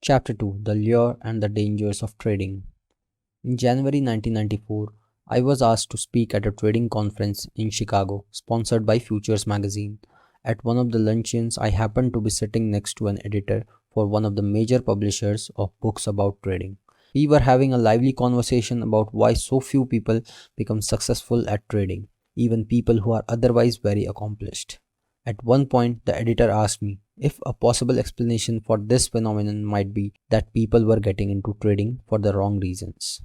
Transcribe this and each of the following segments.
Chapter 2: The Lure and the Dangers of Trading. In January 1994, I was asked to speak at a trading conference in Chicago, sponsored by Futures magazine. At one of the luncheons, I happened to be sitting next to an editor for one of the major publishers of books about trading. We were having a lively conversation about why so few people become successful at trading, even people who are otherwise very accomplished. At one point, the editor asked me if a possible explanation for this phenomenon might be that people were getting into trading for the wrong reasons.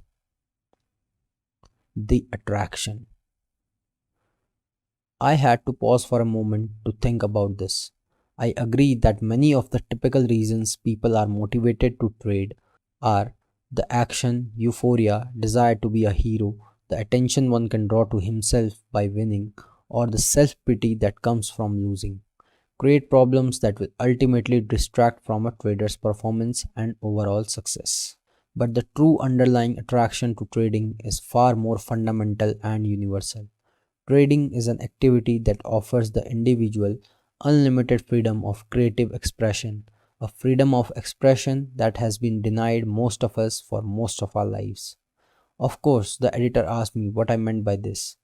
The attraction. I had to pause for a moment to think about this. I agree that many of the typical reasons people are motivated to trade are the action, euphoria, desire to be a hero, the attention one can draw to himself by winning, or the self-pity that comes from losing. Create problems that will ultimately distract from a trader's performance and overall success. But the true underlying attraction to trading is far more fundamental and universal. Trading is an activity that offers the individual unlimited freedom of creative expression, a freedom of expression that has been denied most of us for most of our lives. Of course, the editor asked me what I meant by this.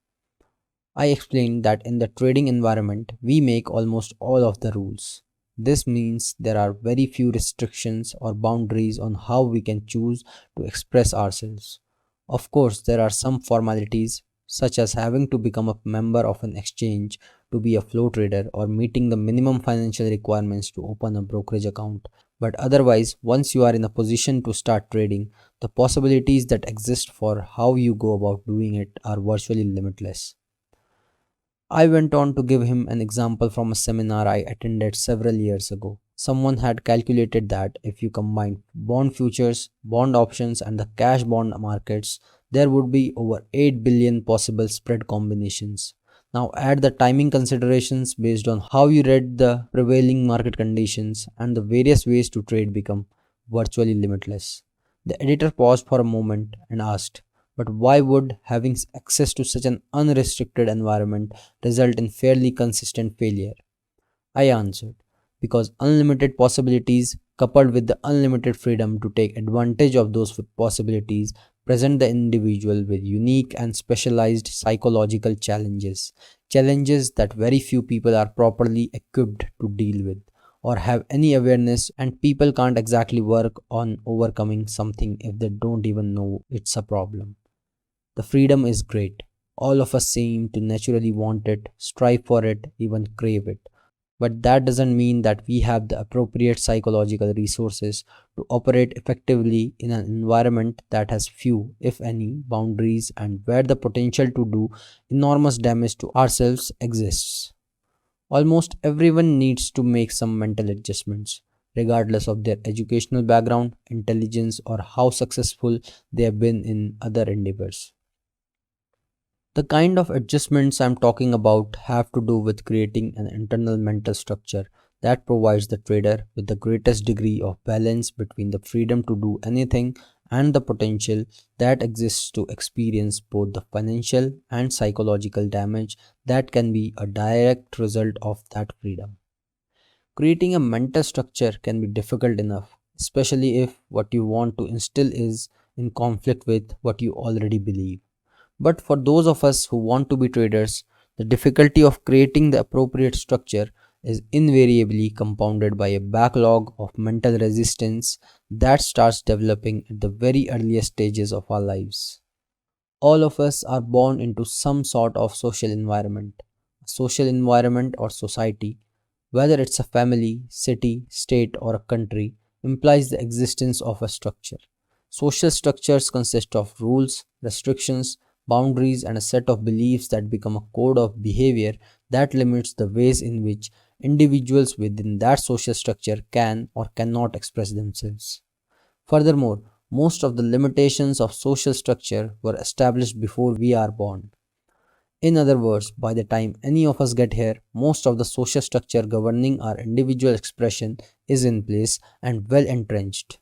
I explained that in the trading environment, we make almost all of the rules. This means there are very few restrictions or boundaries on how we can choose to express ourselves. Of course, there are some formalities, such as having to become a member of an exchange to be a flow trader or meeting the minimum financial requirements to open a brokerage account. But otherwise, once you are in a position to start trading, the possibilities that exist for how you go about doing it are virtually limitless. I went on to give him an example from a seminar I attended several years ago. Someone had calculated that if you combine bond futures, bond options, and the cash bond markets, there would be over 8 billion possible spread combinations. Now add the timing considerations based on how you read the prevailing market conditions, and the various ways to trade become virtually limitless. The editor paused for a moment and asked, but why would having access to such an unrestricted environment result in fairly consistent failure? I answered, because unlimited possibilities coupled with the unlimited freedom to take advantage of those possibilities present the individual with unique and specialized psychological challenges, challenges that very few people are properly equipped to deal with or have any awareness, and people can't exactly work on overcoming something if they don't even know it's a problem. The freedom is great. All of us seem to naturally want it, strive for it, even crave it. But that doesn't mean that we have the appropriate psychological resources to operate effectively in an environment that has few, if any, boundaries and where the potential to do enormous damage to ourselves exists. Almost everyone needs to make some mental adjustments, regardless of their educational background, intelligence, or how successful they have been in other endeavors. The kind of adjustments I'm talking about have to do with creating an internal mental structure that provides the trader with the greatest degree of balance between the freedom to do anything and the potential that exists to experience both the financial and psychological damage that can be a direct result of that freedom. Creating a mental structure can be difficult enough, especially if what you want to instill is in conflict with what you already believe. But for those of us who want to be traders, the difficulty of creating the appropriate structure is invariably compounded by a backlog of mental resistance that starts developing at the very earliest stages of our lives. All of us are born into some sort of social environment or society, whether it's a family, city, state, or a country, implies the existence of a structure. Social structures consist of rules, restrictions, boundaries, and a set of beliefs that become a code of behavior that limits the ways in which individuals within that social structure can or cannot express themselves. Furthermore, most of the limitations of social structure were established before we are born. In other words, by the time any of us get here, most of the social structure governing our individual expression is in place and well entrenched.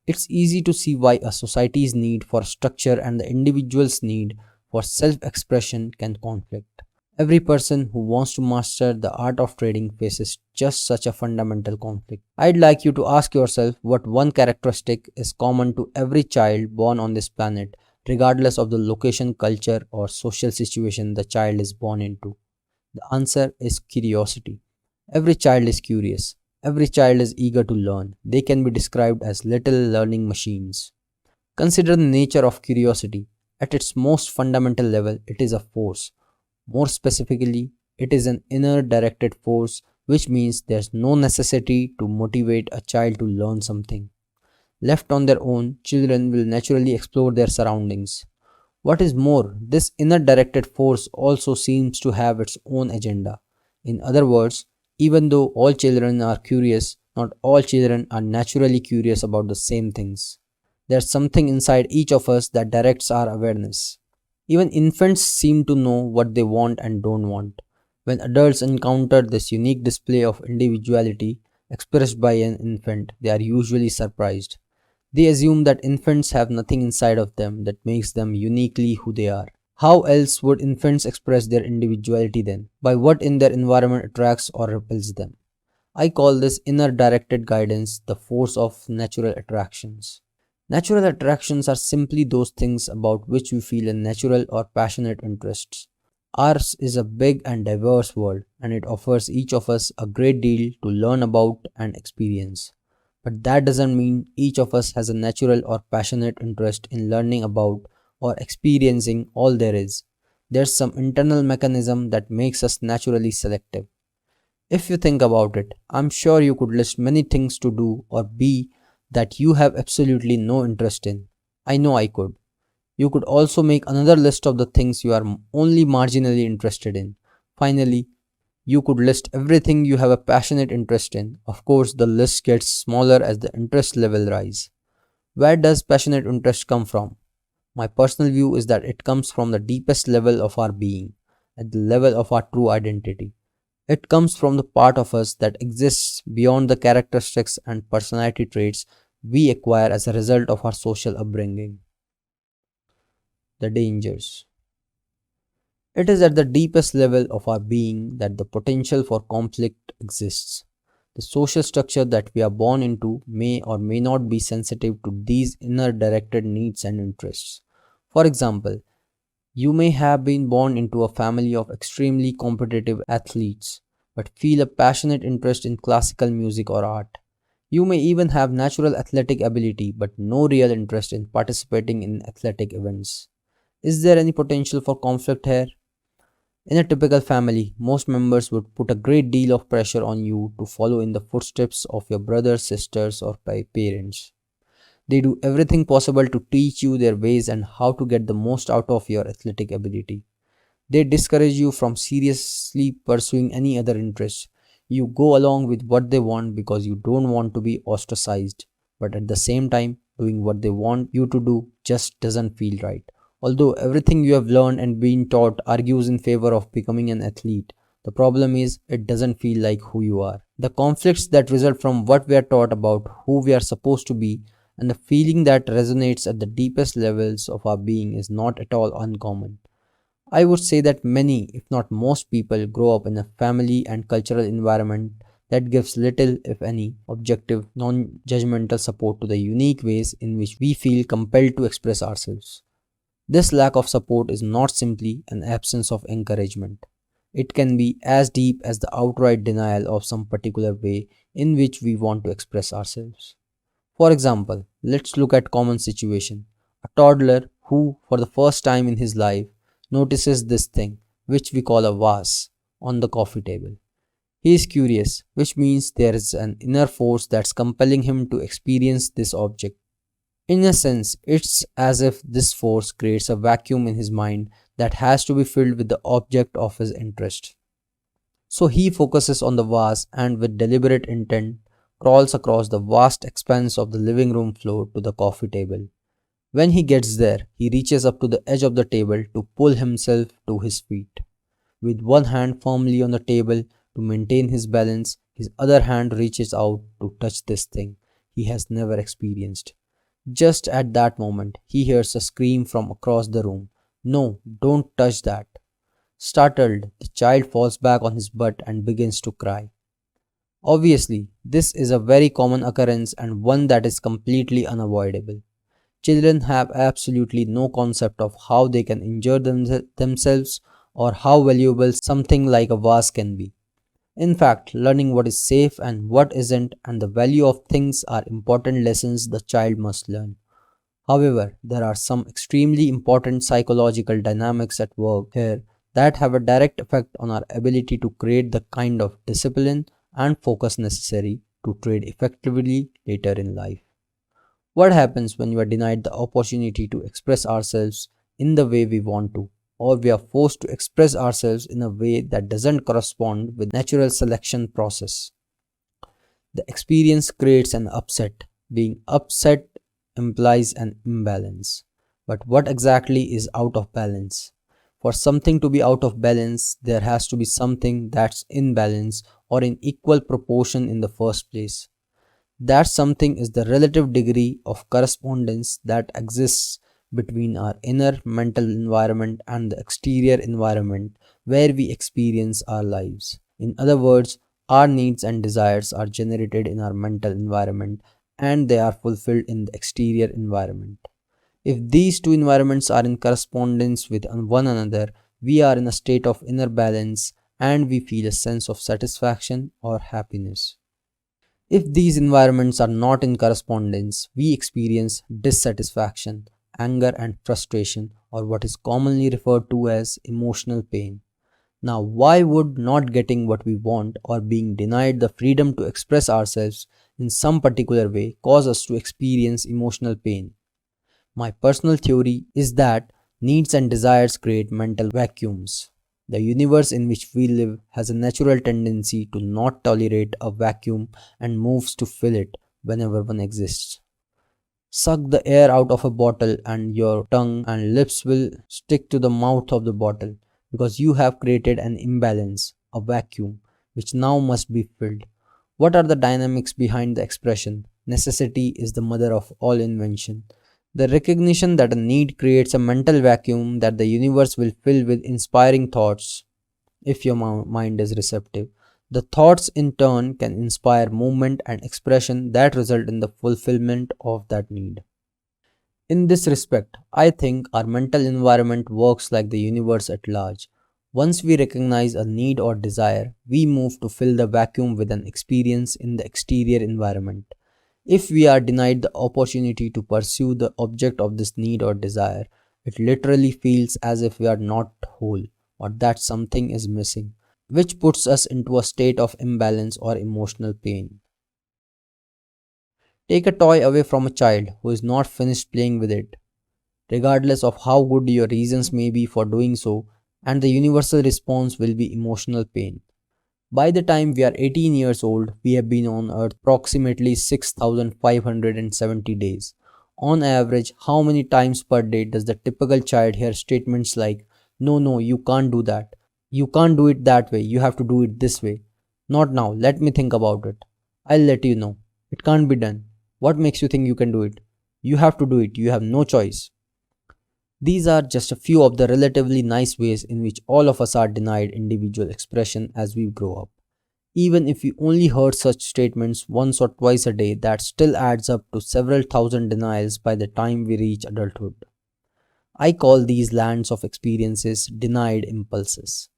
It's easy to see why a society's need for structure and the individual's need for self-expression can conflict. Every person who wants to master the art of trading faces just such a fundamental conflict. I'd like you to ask yourself what one characteristic is common to every child born on this planet, regardless of the location, culture, or social situation the child is born into. The answer is curiosity. Every child is curious. Every child is eager to learn. They can be described as little learning machines. Consider the nature of curiosity. At its most fundamental level, it is a force. More specifically, it is an inner directed force, which means there's no necessity to motivate a child to learn something. Left on their own, children will naturally explore their surroundings. What is more, this inner directed force also seems to have its own agenda. In other words, even though all children are curious, not all children are naturally curious about the same things. There's something inside each of us that directs our awareness. Even infants seem to know what they want and don't want. When adults encounter this unique display of individuality expressed by an infant, they are usually surprised. They assume that infants have nothing inside of them that makes them uniquely who they are. How else would infants express their individuality then? By what in their environment attracts or repels them? I call this inner directed guidance the force of natural attractions. Natural attractions are simply those things about which we feel a natural or passionate interest. Ours is a big and diverse world, and it offers each of us a great deal to learn about and experience. But that doesn't mean each of us has a natural or passionate interest in learning about or experiencing all there is. There's some internal mechanism that makes us naturally selective. If you think about it, I'm sure you could list many things to do or be that you have absolutely no interest in. I know I could. You could also make another list of the things you are only marginally interested in. Finally, you could list everything you have a passionate interest in. Of course, the list gets smaller as the interest level rise. Where does passionate interest come from? My personal view is that it comes from the deepest level of our being, at the level of our true identity. It comes from the part of us that exists beyond the characteristics and personality traits we acquire as a result of our social upbringing. The dangers. It is at the deepest level of our being that the potential for conflict exists. The social structure that we are born into may or may not be sensitive to these inner directed needs and interests. For example, you may have been born into a family of extremely competitive athletes, but feel a passionate interest in classical music or art. You may even have natural athletic ability, but no real interest in participating in athletic events. Is there any potential for conflict here? In a typical family, most members would put a great deal of pressure on you to follow in the footsteps of your brothers, sisters, or parents. They do everything possible to teach you their ways and how to get the most out of your athletic ability. They discourage you from seriously pursuing any other interests. You go along with what they want because you don't want to be ostracized, but at the same time, doing what they want you to do just doesn't feel right. Although everything you have learned and been taught argues in favor of becoming an athlete, the problem is it doesn't feel like who you are. The conflicts that result from what we are taught about who we are supposed to be and the feeling that resonates at the deepest levels of our being is not at all uncommon. I would say that many, if not most people, grow up in a family and cultural environment that gives little, if any, objective, non-judgmental support to the unique ways in which we feel compelled to express ourselves. This lack of support is not simply an absence of encouragement. It can be as deep as the outright denial of some particular way in which we want to express ourselves. For example, let's look at common situation. A toddler who, for the first time in his life, notices this thing, which we call a vase, on the coffee table. He is curious, which means there is an inner force that's compelling him to experience this object. In a sense, it's as if this force creates a vacuum in his mind that has to be filled with the object of his interest. So he focuses on the vase and with deliberate intent crawls across the vast expanse of the living room floor to the coffee table. When he gets there, he reaches up to the edge of the table to pull himself to his feet. With one hand firmly on the table to maintain his balance, his other hand reaches out to touch this thing he has never experienced. Just at that moment, he hears a scream from across the room. "No, don't touch that." Startled, the child falls back on his butt and begins to cry. Obviously, this is a very common occurrence and one that is completely unavoidable. Children have absolutely no concept of how they can injure themselves or how valuable something like a vase can be. In fact, learning what is safe and what isn't and the value of things are important lessons the child must learn. However, there are some extremely important psychological dynamics at work here that have a direct effect on our ability to create the kind of discipline and focus necessary to trade effectively later in life. What happens when we are denied the opportunity to express ourselves in the way we want to, or we are forced to express ourselves in a way that doesn't correspond with natural selection process? The experience creates an upset. Being upset implies an imbalance. But what exactly is out of balance? For something to be out of balance, there has to be something that's in balance or in equal proportion in the first place. That something is the relative degree of correspondence that exists between our inner mental environment and the exterior environment where we experience our lives. In other words, our needs and desires are generated in our mental environment and they are fulfilled in the exterior environment. If these two environments are in correspondence with one another, we are in a state of inner balance and we feel a sense of satisfaction or happiness. If these environments are not in correspondence, we experience dissatisfaction, anger, and frustration, or what is commonly referred to as emotional pain. Now, why would not getting what we want or being denied the freedom to express ourselves in some particular way cause us to experience emotional pain? My personal theory is that needs and desires create mental vacuums. The universe in which we live has a natural tendency to not tolerate a vacuum and moves to fill it whenever one exists. Suck the air out of a bottle and your tongue and lips will stick to the mouth of the bottle because you have created an imbalance, a vacuum, which now must be filled. What are the dynamics behind the expression? Necessity is the mother of all invention. The recognition that a need creates a mental vacuum that the universe will fill with inspiring thoughts if your mind is receptive. The thoughts in turn can inspire movement and expression that result in the fulfillment of that need. In this respect, I think our mental environment works like the universe at large. Once we recognize a need or desire, we move to fill the vacuum with an experience in the exterior environment. If we are denied the opportunity to pursue the object of this need or desire, it literally feels as if we are not whole or that something is missing, which puts us into a state of imbalance or emotional pain. Take a toy away from a child who is not finished playing with it, regardless of how good your reasons may be for doing so, and the universal response will be emotional pain. By the time we are 18 years old, we have been on earth approximately 6,570 days. On average, how many times per day does the typical child hear statements like, "No, no, you can't do that. You can't do it that way. You have to do it this way. Not now. Let me think about it. I'll let you know. It can't be done. What makes you think you can do it? You have to do it. You have no choice." These are just a few of the relatively nice ways in which all of us are denied individual expression as we grow up. Even if we only heard such statements once or twice a day, that still adds up to several thousand denials by the time we reach adulthood. I call these lands of experiences denied impulses.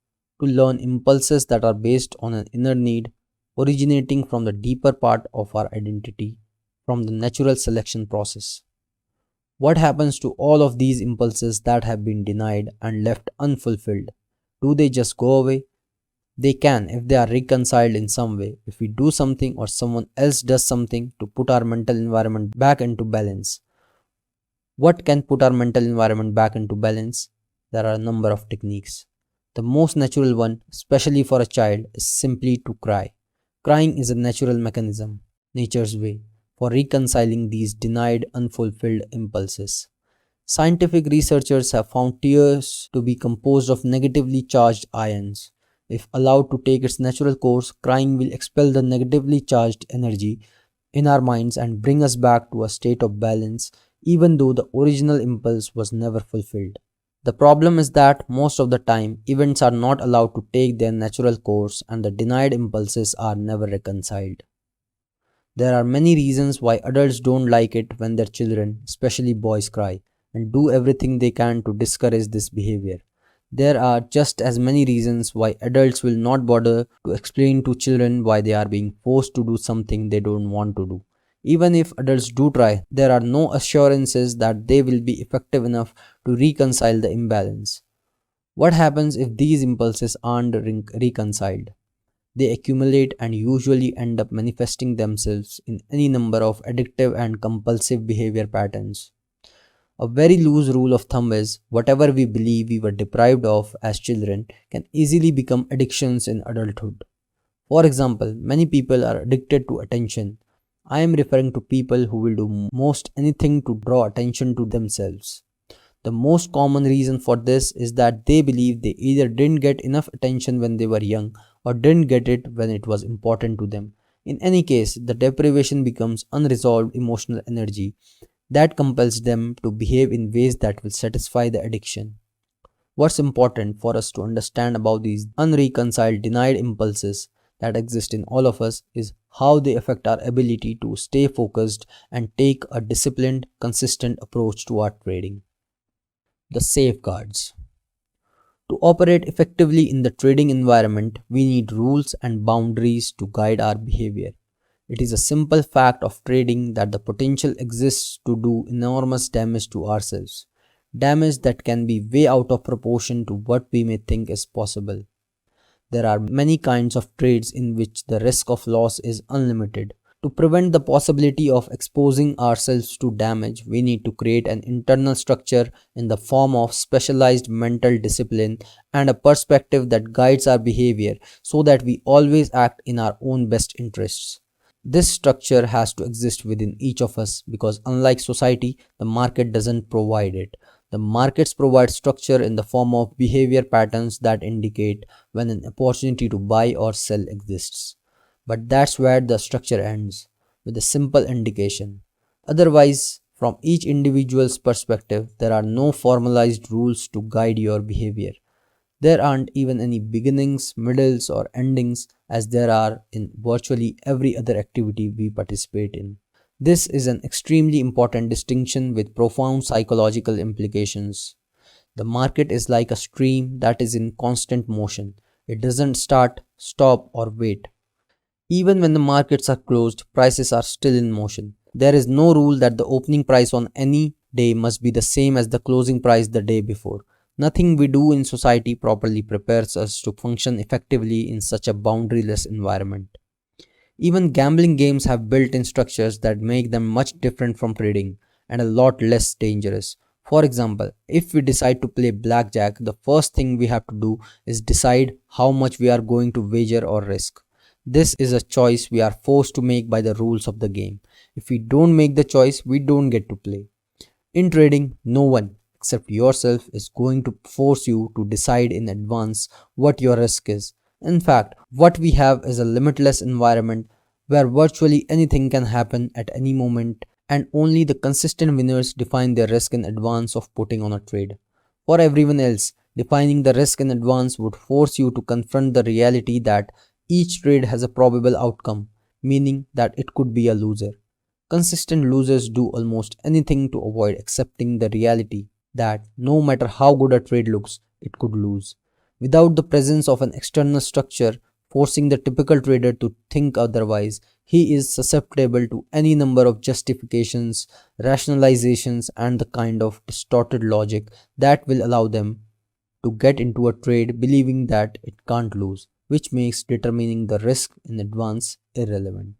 To learn impulses that are based on an inner need, originating from the deeper part of our identity, from the natural selection process. What happens to all of these impulses that have been denied and left unfulfilled? Do they just go away? They can if they are reconciled in some way, if we do something or someone else does something to put our mental environment back into balance. What can put our mental environment back into balance? There are a number of techniques. The most natural one, especially for a child, is simply to cry. Crying is a natural mechanism, nature's way, for reconciling these denied, unfulfilled impulses. Scientific researchers have found tears to be composed of negatively charged ions. If allowed to take its natural course, crying will expel the negatively charged energy in our minds and bring us back to a state of balance, even though the original impulse was never fulfilled. The problem is that most of the time, events are not allowed to take their natural course and the denied impulses are never reconciled. There are many reasons why adults don't like it when their children, especially boys, cry and do everything they can to discourage this behavior. There are just as many reasons why adults will not bother to explain to children why they are being forced to do something they don't want to do. Even if adults do try, there are no assurances that they will be effective enough to reconcile the imbalance. What happens if these impulses aren't reconciled? They accumulate and usually end up manifesting themselves in any number of addictive and compulsive behavior patterns. A very loose rule of thumb is whatever we believe we were deprived of as children can easily become addictions in adulthood. For example, many people are addicted to attention. I am referring to people who will do most anything to draw attention to themselves. The most common reason for this is that they believe they either didn't get enough attention when they were young or didn't get it when it was important to them. In any case, the deprivation becomes unresolved emotional energy that compels them to behave in ways that will satisfy the addiction. What's important for us to understand about these unreconciled denied impulses that exist in all of us is how they affect our ability to stay focused and take a disciplined, consistent approach to our trading. The safeguards. To operate effectively in the trading environment, we need rules and boundaries to guide our behavior. It is a simple fact of trading that the potential exists to do enormous damage to ourselves, damage that can be way out of proportion to what we may think is possible. There are many kinds of trades in which the risk of loss is unlimited. To prevent the possibility of exposing ourselves to damage, we need to create an internal structure in the form of specialized mental discipline and a perspective that guides our behavior so that we always act in our own best interests. This structure has to exist within each of us because, unlike society, the market doesn't provide it. The markets provide structure in the form of behavior patterns that indicate when an opportunity to buy or sell exists. But that's where the structure ends, with a simple indication. Otherwise, from each individual's perspective, there are no formalized rules to guide your behavior. There aren't even any beginnings, middles, or endings as there are in virtually every other activity we participate in. This is an extremely important distinction with profound psychological implications. The market is like a stream that is in constant motion. It doesn't start, stop, or wait. Even when the markets are closed, prices are still in motion. There is no rule that the opening price on any day must be the same as the closing price the day before. Nothing we do in society properly prepares us to function effectively in such a boundaryless environment. Even gambling games have built-in structures that make them much different from trading and a lot less dangerous. For example, if we decide to play blackjack, the first thing we have to do is decide how much we are going to wager or risk. This is a choice we are forced to make by the rules of the game. If we don't make the choice, we don't get to play. In trading, no one except yourself is going to force you to decide in advance what your risk is. In fact, what we have is a limitless environment where virtually anything can happen at any moment, and only the consistent winners define their risk in advance of putting on a trade. For everyone else, defining the risk in advance would force you to confront the reality that each trade has a probable outcome, meaning that it could be a loser. Consistent losers do almost anything to avoid accepting the reality that no matter how good a trade looks, it could lose. Without the presence of an external structure forcing the typical trader to think otherwise, he is susceptible to any number of justifications, rationalizations, and the kind of distorted logic that will allow them to get into a trade believing that it can't lose, which makes determining the risk in advance irrelevant.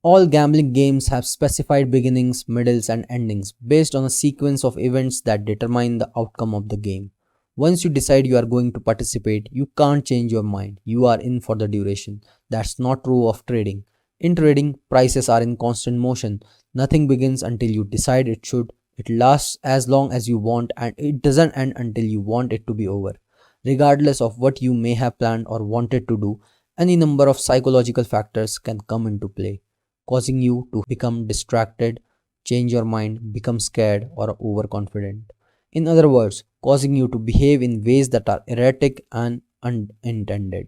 All gambling games have specified beginnings, middles, and endings based on a sequence of events that determine the outcome of the game. Once you decide you are going to participate, you can't change your mind. You are in for the duration. That's not true of trading. In trading, prices are in constant motion. Nothing begins until you decide it should. It lasts as long as you want, and it doesn't end until you want it to be over. Regardless of what you may have planned or wanted to do, any number of psychological factors can come into play, causing you to become distracted, change your mind, become scared, or overconfident. In other words, causing you to behave in ways that are erratic and unintended.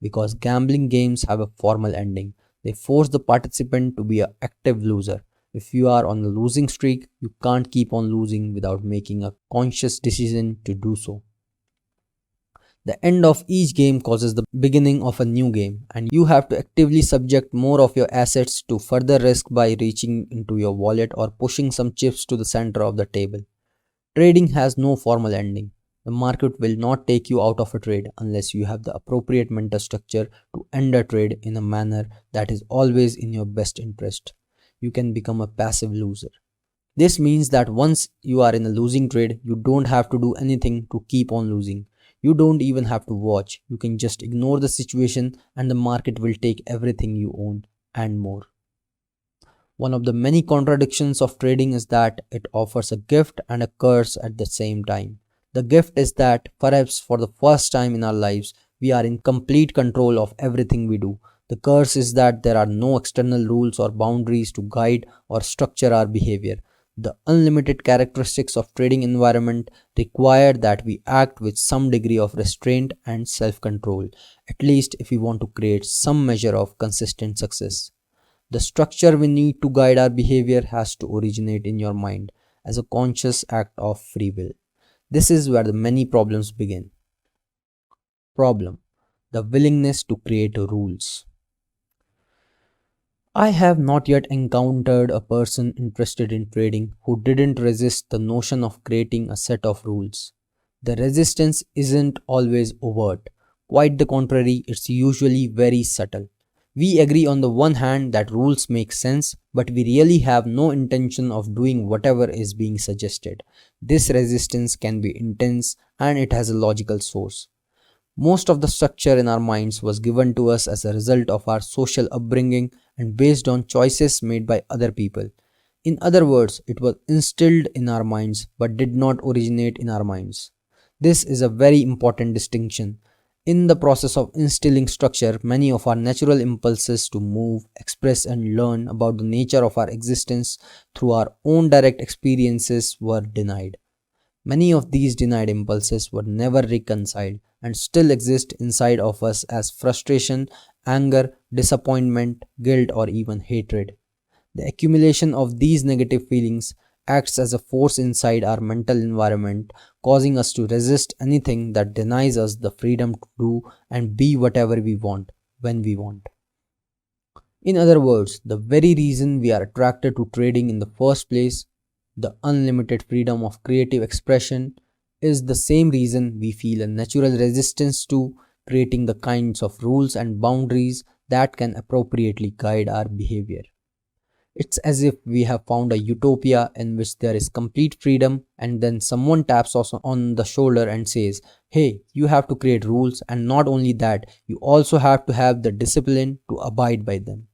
Because gambling games have a formal ending, they force the participant to be an active loser. If you are on a losing streak, you can't keep on losing without making a conscious decision to do so. The end of each game causes the beginning of a new game, and you have to actively subject more of your assets to further risk by reaching into your wallet or pushing some chips to the center of the table. Trading has no formal ending. The market will not take you out of a trade unless you have the appropriate mental structure to end a trade in a manner that is always in your best interest. You can become a passive loser. This means that once you are in a losing trade, you don't have to do anything to keep on losing. You don't even have to watch. You can just ignore the situation and the market will take everything you own and more. One of the many contradictions of trading is that it offers a gift and a curse at the same time. The gift is that perhaps for the first time in our lives, we are in complete control of everything we do. The curse is that there are no external rules or boundaries to guide or structure our behavior. The unlimited characteristics of trading environment require that we act with some degree of restraint and self-control, at least if we want to create some measure of consistent success. The structure we need to guide our behavior has to originate in your mind as a conscious act of free will. This is where the many problems begin. Problem: the willingness to create rules. I have not yet encountered a person interested in trading who didn't resist the notion of creating a set of rules. The resistance isn't always overt. Quite the contrary, it's usually very subtle. We agree on the one hand that rules make sense, but we really have no intention of doing whatever is being suggested. This resistance can be intense and it has a logical source. Most of the structure in our minds was given to us as a result of our social upbringing and based on choices made by other people. In other words, it was instilled in our minds but did not originate in our minds. This is a very important distinction. In the process of instilling structure, many of our natural impulses to move, express, and learn about the nature of our existence through our own direct experiences were denied. Many of these denied impulses were never reconciled and still exist inside of us as frustration, anger, disappointment, guilt, or even hatred. The accumulation of these negative feelings acts as a force inside our mental environment, causing us to resist anything that denies us the freedom to do and be whatever we want, when we want. In other words, the very reason we are attracted to trading in the first place, the unlimited freedom of creative expression, is the same reason we feel a natural resistance to creating the kinds of rules and boundaries that can appropriately guide our behavior. It's as if we have found a utopia in which there is complete freedom and then someone taps us on the shoulder and says, "Hey, you have to create rules, and not only that, you also have to have the discipline to abide by them."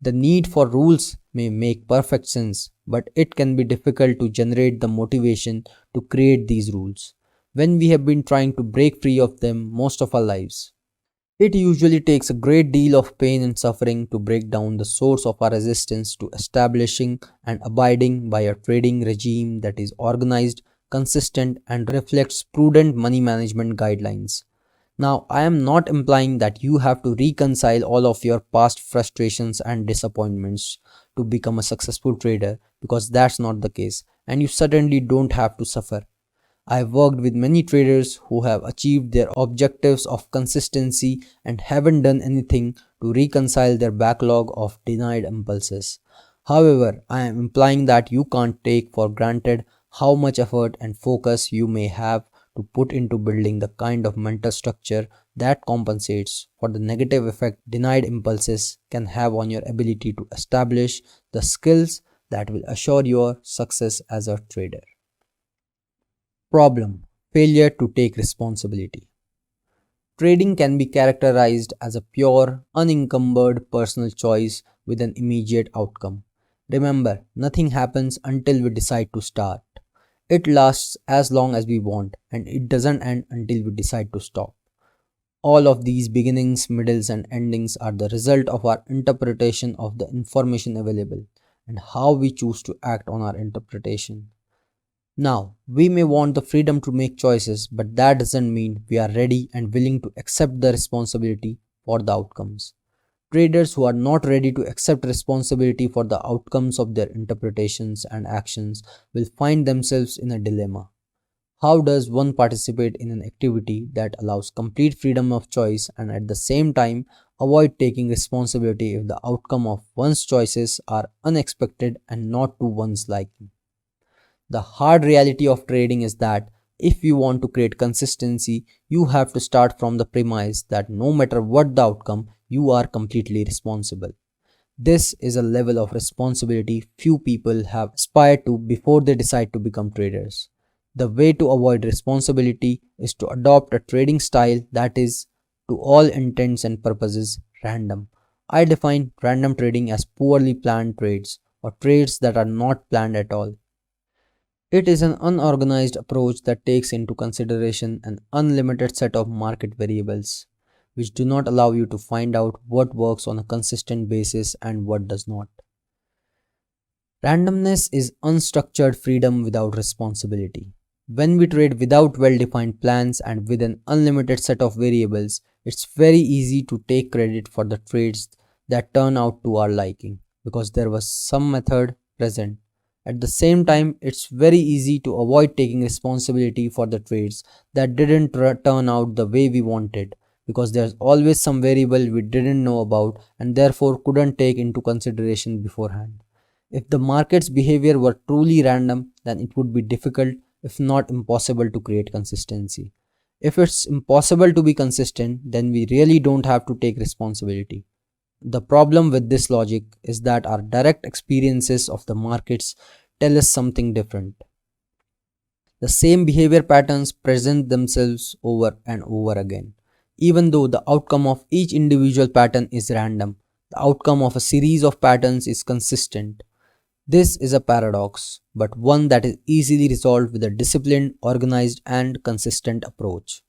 The need for rules may make perfect sense, but it can be difficult to generate the motivation to create these rules when we have been trying to break free of them most of our lives. It usually takes a great deal of pain and suffering to break down the source of our resistance to establishing and abiding by a trading regime that is organized, consistent, and reflects prudent money management guidelines. Now, I am not implying that you have to reconcile all of your past frustrations and disappointments to become a successful trader, because that's not the case, and you certainly don't have to suffer. I have worked with many traders who have achieved their objectives of consistency and haven't done anything to reconcile their backlog of denied impulses. However, I am implying that you can't take for granted how much effort and focus you may have to put into building the kind of mental structure that compensates for the negative effect denied impulses can have on your ability to establish the skills that will assure your success as a trader. Problem: failure to take responsibility. Trading can be characterized as a pure, unencumbered personal choice with an immediate outcome. Remember, nothing happens until we decide to start. It lasts as long as we want, and it doesn't end until we decide to stop. All of these beginnings, middles, and endings are the result of our interpretation of the information available and how we choose to act on our interpretation. Now, we may want the freedom to make choices, but that doesn't mean we are ready and willing to accept the responsibility for the outcomes. Traders who are not ready to accept responsibility for the outcomes of their interpretations and actions will find themselves in a dilemma. How does one participate in an activity that allows complete freedom of choice and at the same time avoid taking responsibility if the outcome of one's choices are unexpected and not to one's liking? The hard reality of trading is that if you want to create consistency, you have to start from the premise that no matter what the outcome, you are completely responsible. This is a level of responsibility few people have aspired to before they decide to become traders. The way to avoid responsibility is to adopt a trading style that is, to all intents and purposes, random. I define random trading as poorly planned trades or trades that are not planned at all. It is an unorganized approach that takes into consideration an unlimited set of market variables, which do not allow you to find out what works on a consistent basis and what does not. Randomness is unstructured freedom without responsibility. When we trade without well-defined plans and with an unlimited set of variables, it's very easy to take credit for the trades that turn out to our liking because there was some method present. At the same time, it's very easy to avoid taking responsibility for the trades that didn't turn out the way we wanted because there's always some variable we didn't know about and therefore couldn't take into consideration beforehand. If the market's behavior were truly random, then it would be difficult, if not impossible, to create consistency. If it's impossible to be consistent, then we really don't have to take responsibility. The problem with this logic is that our direct experiences of the markets tell us something different. The same behavior patterns present themselves over and over again. Even though the outcome of each individual pattern is random, the outcome of a series of patterns is consistent. This is a paradox, but one that is easily resolved with a disciplined, organized, and consistent approach.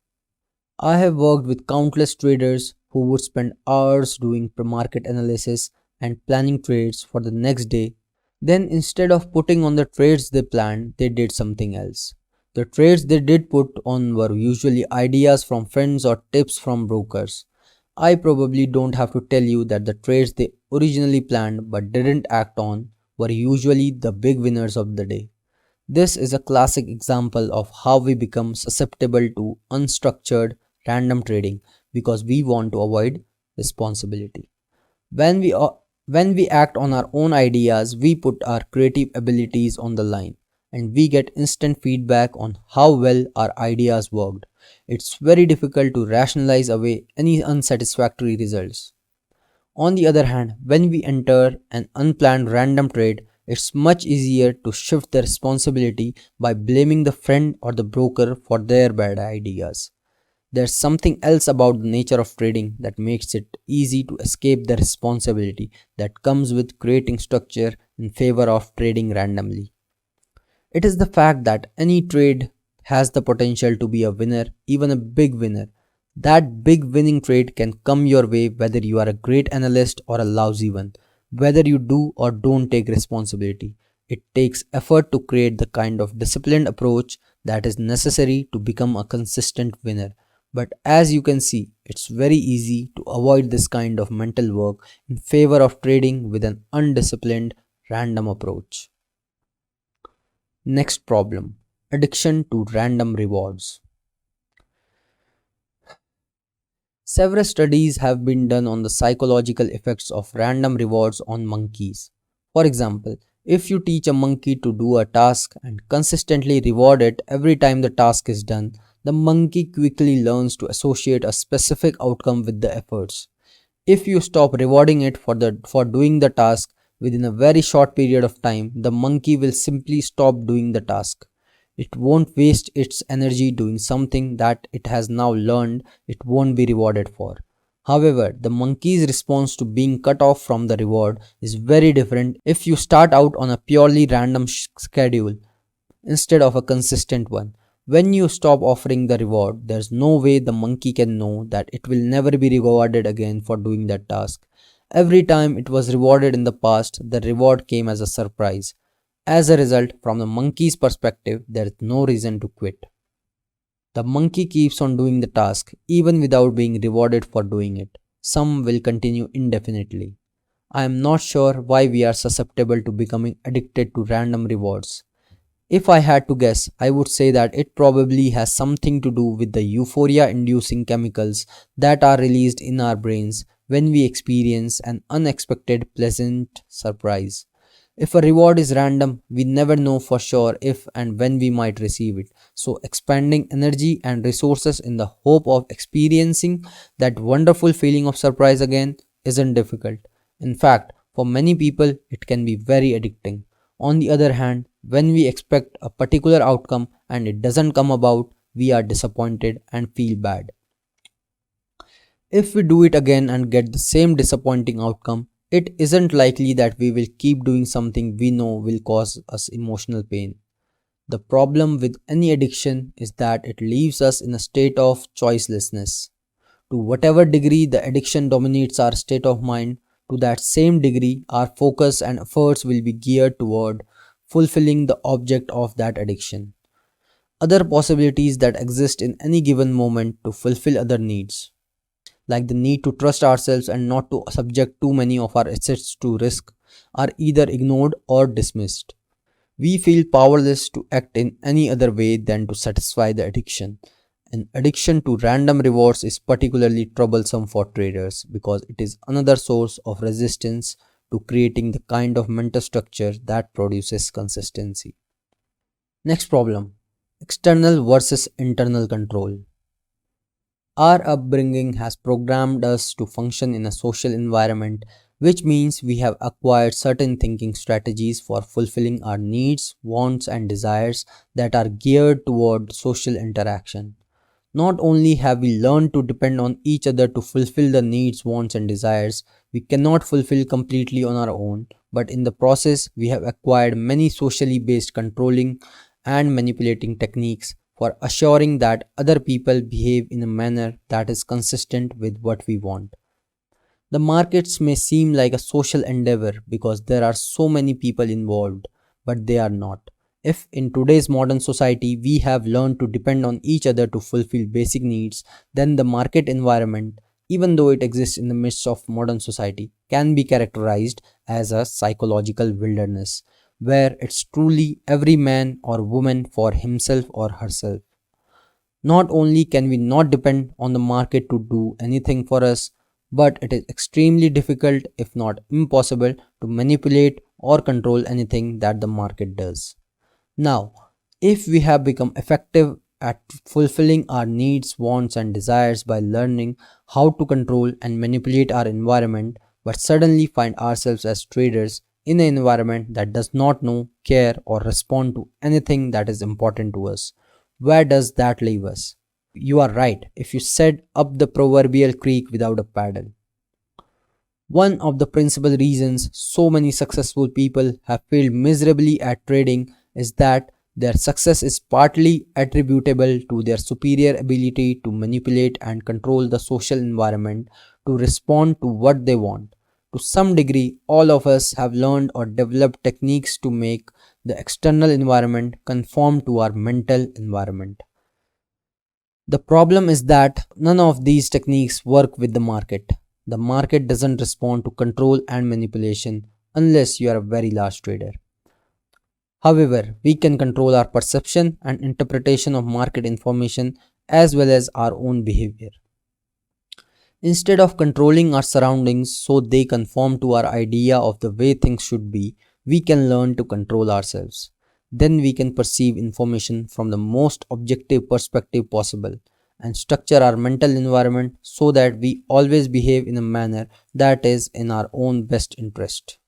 I have worked with countless traders who would spend hours doing market analysis and planning trades for the next day. Then, instead of putting on the trades they planned, they did something else. The trades they did put on were usually ideas from friends or tips from brokers. I probably don't have to tell you that the trades they originally planned but didn't act on were usually the big winners of the day. This is a classic example of how we become susceptible to unstructured, random trading because we want to avoid responsibility. When we act on our own ideas, we put our creative abilities on the line and we get instant feedback on how well our ideas worked. It's very difficult to rationalize away any unsatisfactory results. On the other hand, when we enter an unplanned random trade, it's much easier to shift the responsibility by blaming the friend or the broker for their bad ideas. There's something else about the nature of trading that makes it easy to escape the responsibility that comes with creating structure in favor of trading randomly. It is the fact that any trade has the potential to be a winner, even a big winner. That big winning trade can come your way whether you are a great analyst or a lousy one, whether you do or don't take responsibility. It takes effort to create the kind of disciplined approach that is necessary to become a consistent winner. But as you can see, it's very easy to avoid this kind of mental work in favor of trading with an undisciplined, random approach. Next problem: addiction to random rewards. Several studies have been done on the psychological effects of random rewards on monkeys. For example, if you teach a monkey to do a task and consistently reward it every time the task is done, the monkey quickly learns to associate a specific outcome with the efforts. If you stop rewarding it for doing the task within a very short period of time, the monkey will simply stop doing the task. It won't waste its energy doing something that it has now learned it won't be rewarded for. However, the monkey's response to being cut off from the reward is very different if you start out on a purely random schedule instead of a consistent one. When you stop offering the reward, there's no way the monkey can know that it will never be rewarded again for doing that task. Every time it was rewarded in the past, the reward came as a surprise. As a result, from the monkey's perspective, there is no reason to quit. The monkey keeps on doing the task even without being rewarded for doing it. Some will continue indefinitely. I am not sure why we are susceptible to becoming addicted to random rewards. If I had to guess, I would say that it probably has something to do with the euphoria inducing chemicals that are released in our brains when we experience an unexpected pleasant surprise. If a reward is random, we never know for sure if and when we might receive it. So, expanding energy and resources in the hope of experiencing that wonderful feeling of surprise again isn't difficult. In fact, for many people, it can be very addicting. On the other hand, when we expect a particular outcome and it doesn't come about, we are disappointed and feel bad. If we do it again and get the same disappointing outcome, it isn't likely that we will keep doing something we know will cause us emotional pain. The problem with any addiction is that it leaves us in a state of choicelessness. To whatever degree the addiction dominates our state of mind, to that same degree our focus and efforts will be geared toward fulfilling the object of that addiction. Other possibilities that exist in any given moment to fulfill other needs, like the need to trust ourselves and not to subject too many of our assets to risk, are either ignored or dismissed. We feel powerless to act in any other way than to satisfy the addiction. An addiction to random rewards is particularly troublesome for traders because it is another source of resistance to creating the kind of mental structure that produces consistency. Next problem: external versus internal control. Our upbringing has programmed us to function in a social environment, which means we have acquired certain thinking strategies for fulfilling our needs, wants, and desires that are geared toward social interaction. Not only have we learned to depend on each other to fulfill the needs, wants, and desires we cannot fulfill completely on our own, but in the process, we have acquired many socially based controlling and manipulating techniques for assuring that other people behave in a manner that is consistent with what we want. The markets may seem like a social endeavor because there are so many people involved, but they are not. If in today's modern society we have learned to depend on each other to fulfill basic needs, then the market environment, even though it exists in the midst of modern society, can be characterized as a psychological wilderness, where it's truly every man or woman for himself or herself. Not only can we not depend on the market to do anything for us, but it is extremely difficult, if not impossible, to manipulate or control anything that the market does. Now, if we have become effective at fulfilling our needs, wants, and desires by learning how to control and manipulate our environment, but suddenly find ourselves as traders in an environment that does not know, care, or respond to anything that is important to us, where does that leave us? You are right if you set up the proverbial creek without a paddle. One of the principal reasons so many successful people have failed miserably at trading is that their success is partly attributable to their superior ability to manipulate and control the social environment to respond to what they want. To some degree, all of us have learned or developed techniques to make the external environment conform to our mental environment. The problem is that none of these techniques work with the market. The market doesn't respond to control and manipulation unless you are a very large trader. However, we can control our perception and interpretation of market information as well as our own behavior. Instead of controlling our surroundings so they conform to our idea of the way things should be, we can learn to control ourselves. Then we can perceive information from the most objective perspective possible and structure our mental environment so that we always behave in a manner that is in our own best interest.